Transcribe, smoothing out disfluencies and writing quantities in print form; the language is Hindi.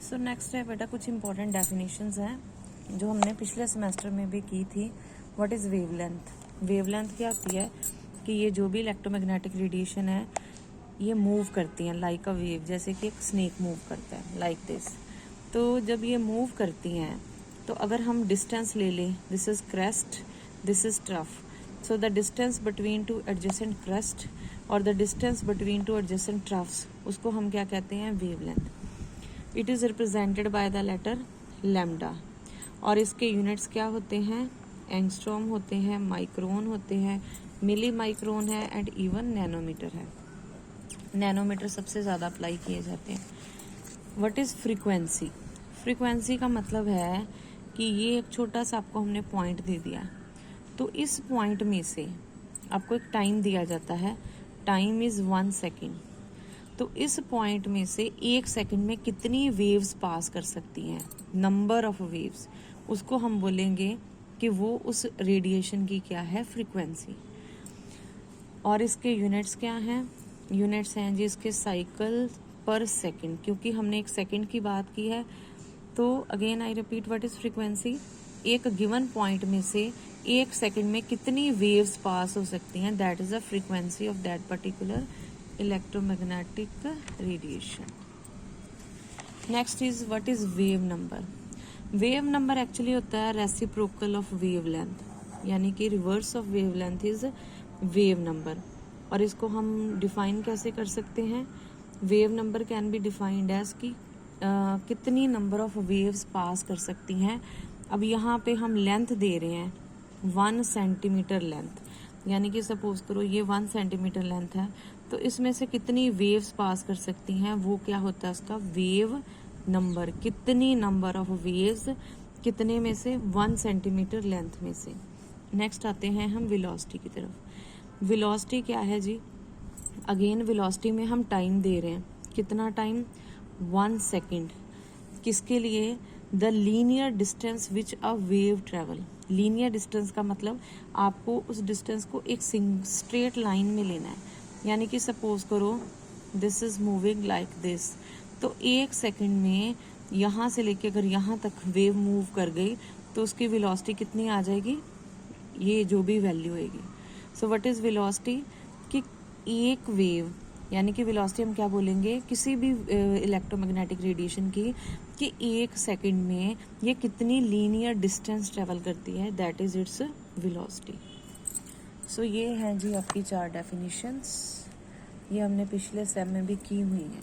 सो नेक्स्ट है बेटा कुछ इंपॉर्टेंट डेफिनेशंस हैं जो हमने पिछले सेमेस्टर में भी की थी। What is wavelength? वेवलेंथ क्या होती है कि ये जो भी इलेक्ट्रोमैग्नेटिक रेडिएशन है ये मूव करती हैं लाइक अ वेव, जैसे कि एक स्नेक मूव करता है लाइक दिस। तो जब ये मूव करती हैं तो अगर हम डिस्टेंस ले लें, this is crest, this is trough, so the distance between two adjacent crest और the distance between two adjacent troughs, उसको हम क्या कहते हैं? Wavelength. It is represented by the letter lambda और इसके यूनिट्स क्या होते हैं? एंगस्ट्रॉम होते हैं, माइक्रोन होते हैं, मिली माइक्रोन है एंड इवन नैनोमीटर है। नैनोमीटर सबसे ज़्यादा अप्लाई किए जाते हैं। What is frequency? फ्रीक्वेंसी का मतलब है कि ये एक छोटा सा आपको हमने पॉइंट दे दिया, तो इस पॉइंट में से आपको एक टाइम दिया जाता है, टाइम इज़ 1 सेकेंड। तो इस पॉइंट में से 1 सेकेंड में कितनी वेव्स पास कर सकती हैं, नंबर ऑफ वेव्स, उसको हम बोलेंगे कि वो उस रेडिएशन की क्या है? फ्रीक्वेंसी। और इसके यूनिट्स क्या हैं? यूनिट्स हैं जी इसके साइकिल पर सेकेंड, क्योंकि हमने 1 सेकेंड की बात की है। तो again I repeat, what is frequency? एक गिवन पॉइंट में से 1 सेकेंड में कितनी वेव्स पास हो सकती हैं, that is the frequency of that particular electromagnetic radiation. Next is what is wave number? Wave number actually होता है रेसिप्रोकल ऑफ वेवलेंथ, यानी कि reverse of wavelength is wave number. और इसको हम डिफाइन कैसे कर सकते हैं? Wave number can be defined as कि कितनी नंबर ऑफ वेव्स पास कर सकती हैं। अब यहाँ पे हम लेंथ दे रहे हैं 1 सेंटीमीटर लेंथ, यानी कि सपोज करो ये 1 सेंटीमीटर लेंथ है, तो इसमें से कितनी वेव्स पास कर सकती हैं, वो क्या होता है उसका वेव नंबर। कितनी नंबर ऑफ वेव्स, कितने में से? 1 सेंटीमीटर लेंथ में से। नेक्स्ट आते हैं हम वेलोसिटी की तरफ। वेलोसिटी क्या है जी? अगेन वेलोसिटी में हम टाइम दे रहे हैं, कितना टाइम? 1 सेकेंड। किसके लिए? The linear distance which a wave travel. Linear distance का मतलब आपको उस डिस्टेंस को एक स्ट्रेट लाइन में लेना है, यानी कि सपोज करो this is moving like this, तो 1 सेकेंड में यहाँ से लेके अगर यहाँ तक वेव मूव कर गई तो उसकी वेलोसिटी कितनी आ जाएगी? ये जो भी वैल्यू होगी। So what is velocity? कि एक वेव, यानी कि वेलोसिटी हम क्या बोलेंगे किसी भी इलेक्ट्रोमैग्नेटिक रेडिएशन की, कि 1 सेकेंड में ये कितनी लीनियर डिस्टेंस ट्रेवल करती है, दैट इज इट्स वेलोसिटी। सो ये हैं जी आपकी 4 डेफिनेशंस, ये हमने पिछले सेम में भी की हुई हैं।